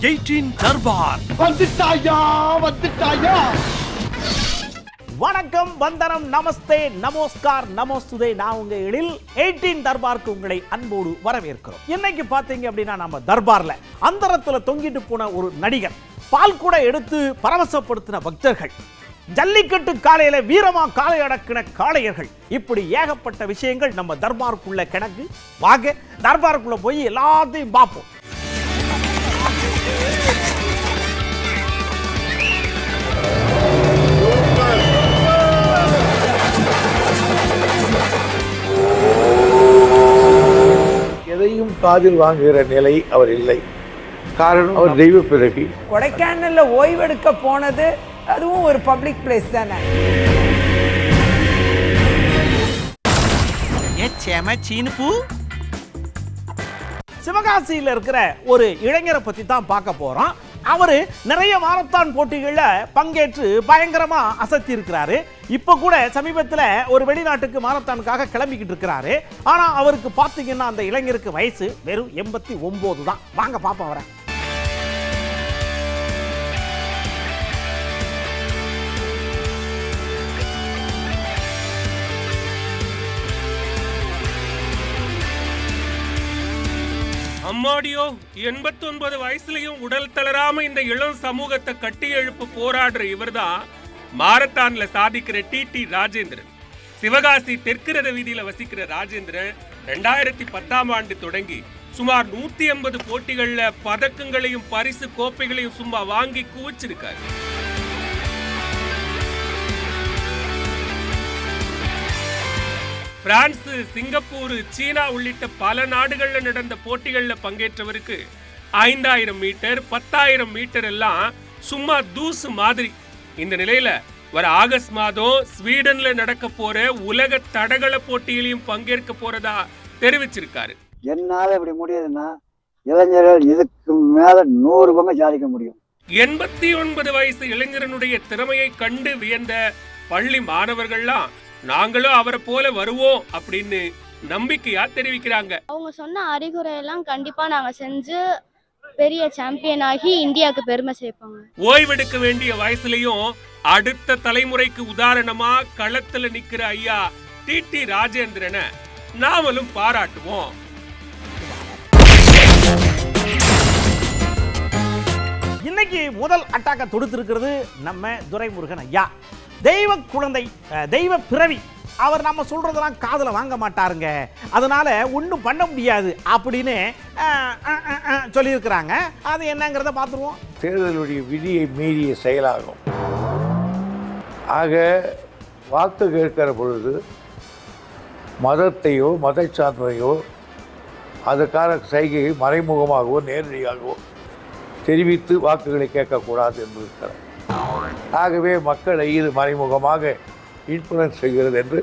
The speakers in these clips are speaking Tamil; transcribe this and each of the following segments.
18 தர்பார் வந்துட்டாயா வந்துட்டாயா. வணக்கம், வந்தனம், நமஸ்தே, நமஸ்கார், நமஸ்துதே. நான் உங்க எழில் 18 தர்பாருக்கு உங்களை அன்போடு வரவேற்கிறோம். இன்னைக்கு பாத்தீங்க அப்படின்னா நம்ம தர்பார்ல அந்தரத்துல தொங்கிட்டு போன ஒரு நடிகர், பால் கூட எடுத்து பரவசப்படுத்தின பக்தர்கள், ஜல்லிக்கட்டு காலையில வீரமா காலை அடக்கின காளையர்கள், இப்படி ஏகப்பட்ட விஷயங்கள் நம்ம தர்பாருக்குள்ள கணக்கு. வாங்க தர்பாருக்குள்ள போய் எல்லாத்தையும் பார்ப்போம். எதையும் காதில் வாங்குகிற நிலை அவர் இல்லை. காரணம் அவர் தெய்வ பிறவி. கொடைக்கானல்ல ஓய்வெடுக்க போனது அதுவும் ஒரு பப்ளிக் பிளேஸ் தானே. சிவகாசியில் இருக்கிற ஒரு இளைஞரை பத்தி தான் பார்க்க போறோம். அவரு நிறைய மாரத்தான் போட்டிகளில் பங்கேற்று பயங்கரமா அசத்தி இருக்கிறாரு. இப்ப கூட சமீபத்தில் ஒரு வெளிநாட்டுக்கு மாரத்தானுக்காக கிளம்பிக்கிட்டு இருக்கிறாரு. ஆனா அவருக்கு பாத்தீங்கன்னா அந்த இளைஞருக்கு வயசு வெறும் 89 தான். வாங்க பாப்போம் அவரை. அம்மாடியோ, 89 வயசுலயும் உடல் தளராம இந்த இளம் சமூகத்தை கட்டி எழுப்பு போராடுற இவர்தான் மாரத்தான்ல சாதிக்கிற டிடி ராஜேந்திரன். சிவகாசி தெற்கு ரத வீதியில வசிக்கிற ராஜேந்திரன் 2010ஆம் ஆண்டு தொடங்கி சுமார் 180 போட்டிகள்ல பதக்கங்களையும் பரிசு கோப்பைகளையும் சும்மா வாங்கி குவிச்சிருக்காரு. பிரான்ஸ், சிங்கப்பூர், சீனா உள்ளிட்ட பல நாடுகள்ல நடந்த போட்டிகள்ல பங்கேற்றவருக்கு 5000 மீட்டர் 10,000 மீட்டர் எல்லாம் சும்மா தூசு மாதிரி. இந்த நிலையில வர ஆகஸ்ட் மாதம் ஸ்வீடன்ல நடக்க போற உலக தடகள போட்டியிலையும் பங்கேற்க போறதா தெரிவிச்சிருக்காரு. என்னால இப்படி முடியுதுன்னா இளைஞர்கள் இதுக்கு மேல 100 பங்கு சாதிக்க முடியும். 89 வயசு இளைஞரனுடைய திறமையை கண்டு வியந்த பள்ளி மாணவர்கள்லாம் நாங்களும் அவரை போல வருவோம் அப்படின்னு நம்பிக்கையா தெரிவிக்கிறாங்க. அவங்க சொன்ன அறிகுறையெல்லாம் கண்டிப்பா நாங்க செஞ்சு பெரிய சாம்பியன் ஆகி இந்தியாவுக்கு பெருமை சேர்ப்பாங்க. ஓய்வெடுக்க வேண்டிய வயசுலயும் அடுத்த தலைமுறைக்கு உதாரணமா களத்துல நிக்கிற ஐயா டிடி ராஜேந்திரனை நாமளும் பாராட்டுவோம். இன்னைக்கு முதல் அட்டாக்க தொடுத்திருக்கிறது நம்ம துரைமுருகன் ஐயா. தெய்வ குழந்தை, தெய்வ பிறவி. அவர் நம்ம சொல்றதெல்லாம் காதுல வாங்க மாட்டாருங்க, அதனால ஒன்றும் பண்ண முடியாது அப்படின்னு சொல்லியிருக்கிறாங்க. அது என்னங்கிறத பார்த்துருவோம். தேர்தலுடைய விதியை மீறிய செயலாகும். ஆக வாக்கு கேட்கிற பொழுது மதத்தையோ மத சார்ந்தையோ அதற்கான சைகையை மறைமுகமாகவோ நேரடியாகவோ தெரிவித்து வாக்குகளை கேட்கக்கூடாது என்பது. ஆகவே மக்களை இது மறைமுகமாக இன்ஃப்ளூயன்ஸ் செய்கிறது என்று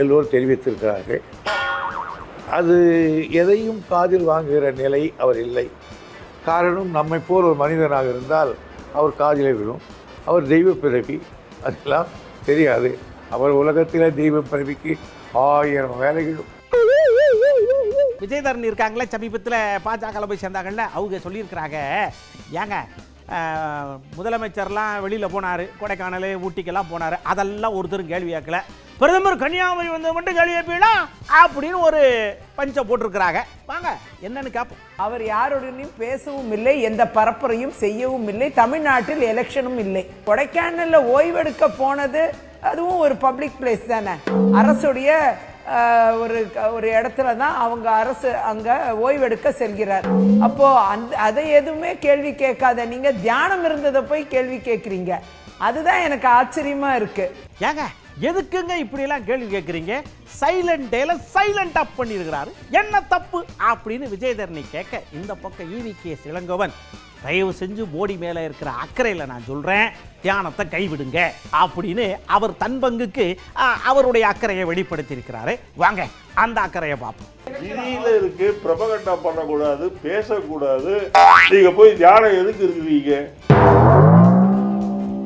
எல்லோரும் தெரிவித்திருக்கிறார்கள். அது எதையும் காதில் வாங்குகிற நிலை அவர் இல்லை. காரணம் நம்மை போல் ஒரு மனிதனாக இருந்தால் அவர் காதிலே விடும். அவர் தெய்வ பிறவி, அதெல்லாம் தெரியாது. அவர் உலகத்தில் தெய்வ பிறவிக்கு 1000 வேலைகளும். விஜயதரணி இருக்காங்களே, சமீபத்தில் பாஜக போய் சேர்ந்தாங்கல்ல, அவங்க சொல்லியிருக்கிறாங்க, ஏங்க முதலமைச்சர்லாம் வெளியில் போனார், கொடைக்கானல் ஊட்டிக்கெல்லாம் போனார், அதெல்லாம் ஒருத்தரும் கேள்வி கேட்கல. பிரதமர் கன்னியாகுமரி வந்து மட்டும் கேள்வி கேட்பீங்களா அப்படின்னு ஒரு பஞ்சை போட்டிருக்கிறாங்க. வாங்க என்னன்னு கேட்போம். அவர் யாருடனும் பேசவும் இல்லை, எந்த பரப்புரையும் செய்யவும் இல்லை. தமிழ்நாட்டில் எலெக்ஷனும் இல்லை. கொடைக்கானல்ல ஓய்வெடுக்க போனது அதுவும் ஒரு பப்ளிக் பிளேஸ் தானே. அரசுடைய ஒரு இடத்துல தான் அவங்க அரசு அங்க ஓய்வெடுக்க செல்கிறார். அப்போ அதை எதுவுமே கேள்வி கேட்காத நீங்க தியானம் இருந்ததை போய் கேள்வி கேட்குறீங்க. அதுதான் எனக்கு ஆச்சரியமா இருக்கு. ஏங்க எதுக்குங்க இப்படி எல்லாம் கேள்வி கேட்குறீங்க? சைலண்ட் டேல சைலண்ட் அப் பண்ணியிருக்கிறாரு, என்ன தப்பு அப்படின்னு விஜயதரணி கேட்க, இந்த பக்கம் EVK இளங்கோவன், தயவு செஞ்சு மோடி மேல இருக்கிற அக்கறையில் நான் சொல்றேன், தியானத்தை கைவிடுங்க அப்படின்னு அவர் தன் பங்குக்கு அவருடைய அக்கறையை வெளிப்படுத்தியிருக்கிறாரு. வாங்க அந்த அக்கறையை பார்ப்போம். விதியில இருக்கு, பிரபகண்டா பண்ணக்கூடாது, பேசக்கூடாது. நீங்க போய் தியானம் எதுக்கு இருக்கிறீங்க?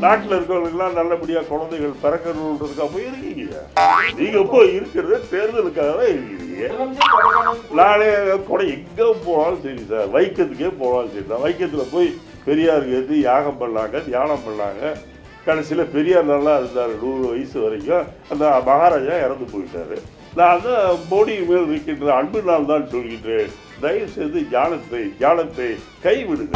நாட்டில் இருக்கிறவங்களுக்குலாம் நல்லபடியா குழந்தைகள் பிறக்கணுன்றதுக்காக போய் இருக்கீங்க. நீங்க போய் இருக்கிறது தேர்தலுக்காக தான் இருக்கிறீங்க. நானே கூட எங்க போனாலும் சரி சார், வைக்கத்துக்கே போனாலும் சரி சார், வைக்கத்துல போய் பெரியாருக்கு எது யாகம் பண்ணாங்க, தியானம் பண்ணாங்க. கடைசியில் பெரியார் நல்லா இருந்தார் 100 வயசு வரைக்கும். அந்த மகாராஜா இறந்து போயிட்டாரு. நான் தான் மோடி மேல் இருக்கின்ற அன்பினால் தான் சொல்கின்றேன், தயவு செய்து ஞானத்தை கைவிடுங்க.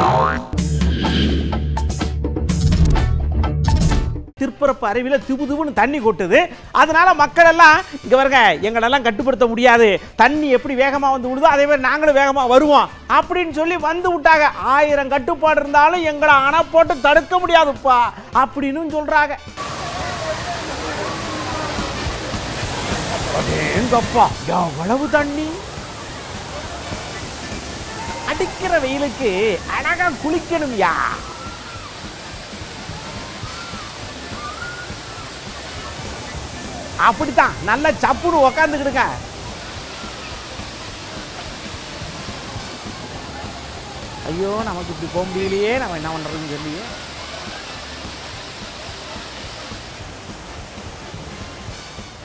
திருப்பரப்பு அருவியில திபுன்னு தண்ணி கொட்டுது. அதனால மக்கள் எல்லாம் இங்க வருங்க, எங்களெல்லாம் கட்டுப்படுத்த முடியாது, தண்ணி எப்படி வேகமா வந்து விடுதோ அதே மாதிரி நாங்களும் வேகமா வருவோம் அப்படின்னு சொல்லி வந்து விட்டாங்க. 1000 கட்டுப்பாடு இருந்தாலும் எங்களை அணை போட்டு தடுக்க முடியாதுப்பா அப்படின்னு சொல்றாங்க. எங்கப்பா எவ்வளவு தண்ணி! அடிக்கிற வெயிலுக்கு அழகா குளிக்கணும்யா. அப்படித்தான் நல்ல சப்புன்னு உக்காந்துக்கிடுங்க. ஐயோ நமக்கு இப்படி போக முடியலையே, நம்ம என்ன பண்றதுன்னு சொல்லியே.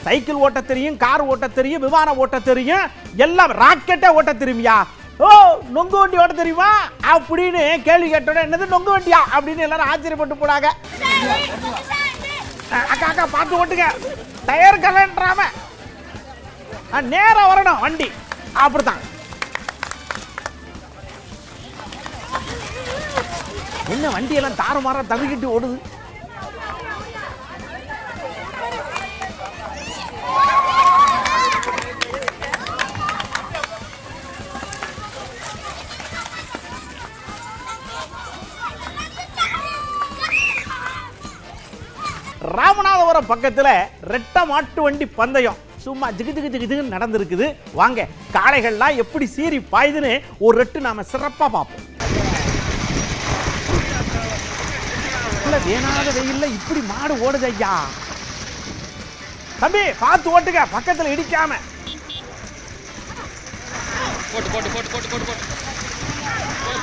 சைக்கிள் ஓட்ட தெரியும், கார் ஓட்ட தெரியும், விமானம் ஓட்ட தெரியும், எல்லாம் ராக்கெட்டே ஓட்ட தெரியுமியா. ஓ நொங்கு வண்டி ஓட்ட தெரியுமா அப்படின்னு கேள்வி கேட்டோட என்னது நொங்கு வண்டியா அப்படின்னு எல்லாரும் ஆச்சரியப்பட்டு போனாங்க. அக்கா அக்கா பார்த்து ஓட்டுங்க, டயர் கலன்றாம நேரம் வரணும் வண்டி. அப்படித்தான் என்ன வண்டி எல்லாம் தாறுமாறா தவிக்கிட்டு ஓடுது. ராமநாதபுரம் பக்கத்துல ரெட்ட மாட்டு வண்டி பந்தயம் சும்மா ஜிகு நடந்திருக்குது. வாங்க காளைகள்லாம் எப்படி சீறி பாயுதுன்னு ஒரு ரெட்டு நாம சிறப்பா பார்ப்போம். வேணாத வெயில்ல இப்படி மாடு ஓடுது ஐயா. தம்பி பார்த்து ஓட்டுங்க, பக்கத்துல இடிக்காம. போட்டு போட்டு போட்டு போட்டு போட்டு போட்டு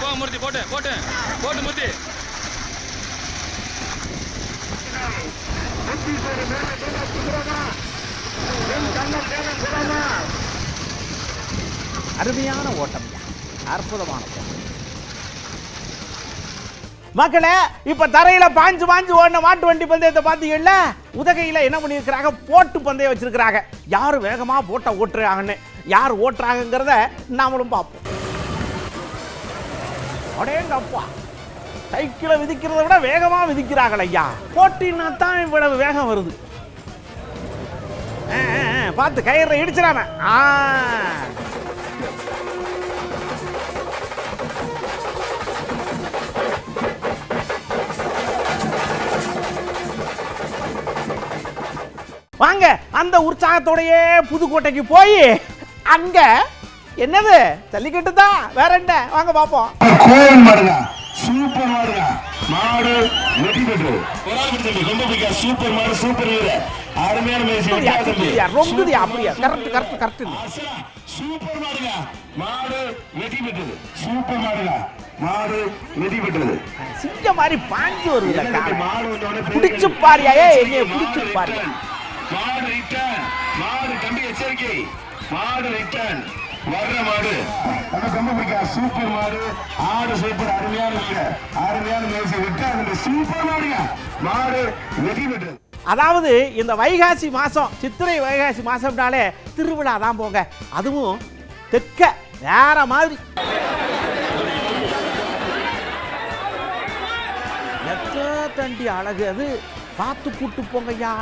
போ மூர்த்தி, போட்டு போட்டு போட்டு மூர்த்தி. அருமையான ஓட்டம், அற்புதமான ஓட்டம். மக்களே இப்ப தரையில பாஞ்சு ஓடின மாட்டு வண்டி பந்தயத்தை பாத்தீங்கல்ல. உதகையில என்ன பண்ணிருக்கிறாங்க, போட்டு பந்தயம் வச்சிருக்கிறாங்க. யாரு வேகமா போட்ட ஓட்டுறாங்கன்னு, யார் ஓட்டுறாங்கிறத நாமளும் பார்ப்போம். அடேங்கப்பா, சைக்கிளை விதிக்கிறத விட வேகமா விதிக்கிறார்கள் ஐயா. போட்டின்னா தான் இவ்வளவு வேகம் வருது. பார்த்து கயிறை இடிச்சிடாம. வாங்க அந்த உற்சாகத்தோடயே புதுக்கோட்டைக்கு போய் அங்க என்னது ஜல்லிக்கட்டு தான், வேற என்ன, வாங்க பாப்போம். சூப்பர் மாடுங்க, மாடு வெற்றி பெற்று சூப்பர் மாடு, சூப்பர் வீரர், அருமையான ரொம்பது அப்படியா, கரெக்ட் கரெக்ட் கரெக்ட். சூப்பர் மாடுங்க, மாடு வெற்றி பெற்றது, சூப்பர் மாடுங்க, மாடு வெற்றி பெற்றது. சிங்க மாதிரி பாஞ்சு வருது மாடு, பிடிச்சு பாரியாயே, என்னைய பிடிச்சு பாரியா. மாடு ரிட்டர்ன், மாடு கம்பி எச்சரிக்கை, மாடு ரிட்டர்ன், வர்ற மாடு நம்ம கம்பபிடிக்கா, சூப்பர் மாடு, ஆடு சூப்பர், அருமையான வீரர், அருமையான மேய்ச்சி விட்டு அந்த சூப்பர் மாடுங்க, மாடு வெற்றி பெற்றது. அதாவது இந்த வைகாசி மாசம், சித்திரை வைகாசி மாசம்னாலே திருவிழா தான் போங்க. அதுவும் தெற்க வேற மாதிரி. தண்டி அழகு அது, பார்த்து கூட்டு போங்கய்யா.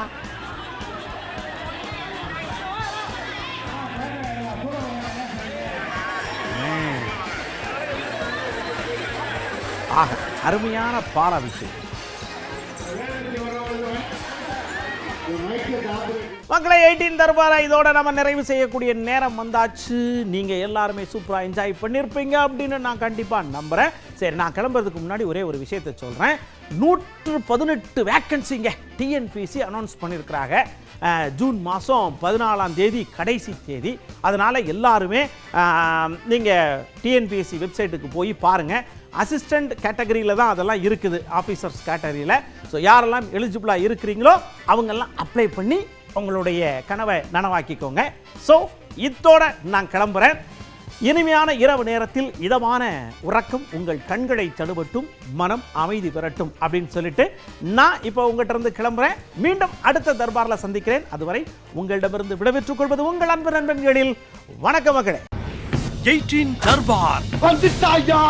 ஆக அருமையான பாலாபிஷேகம். மக்களை 18 தர்பாரை இதோட நம்ம நிறைவு செய்யக்கூடிய நேரம் வந்தாச்சு. நீங்க எல்லாருமே சூப்பரா என்ஜாய் பண்ணிருப்பீங்க அப்படின்னு நான் கண்டிப்பா நம்புறேன். சரி, நான் கிளம்புறதுக்கு முன்னாடி ஒரே ஒரு விஷயத்தை சொல்றேன். 118 வேக்கன்சிங்க டிஎன்பிஎஸ்சி அனௌன்ஸ் பண்ணியிருக்கிறாங்க. ஜூன் மாதம் 14ஆம் தேதி கடைசி தேதி. அதனால் எல்லாருமே நீங்கள் டிஎன்பிஎஸ்சி வெப்சைட்டுக்கு போய் பாருங்கள். அசிஸ்டண்ட் கேட்டகரியில் தான் அதெல்லாம் இருக்குது, ஆஃபீஸர்ஸ் கேட்டகரியில். ஸோ யாரெல்லாம் எலிஜிபிளாக இருக்கிறீங்களோ அவங்கெல்லாம் அப்ளை பண்ணி உங்களுடைய கனவை நனவாக்கிக்கோங்க. ஸோ இதோட நான் கிளம்புறேன். இனிமையான இரவு நேரத்தில் இதமான உறக்கம் உங்கள் கண்களை தடுபட்டும், மனம் அமைதி பெறட்டும் அப்படின்னு சொல்லிட்டு நான் இப்போ உங்கள்கிட்ட இருந்து கிளம்புறேன். மீண்டும் அடுத்த தர்பாரில் சந்திக்கிறேன். அதுவரை உங்களிடமிருந்து விடைபெற்றுக் கொள்வது உங்கள் அன்பு நண்பன்களில். வணக்க மகளே. 18 தர்பார் வந்துட்டாயா.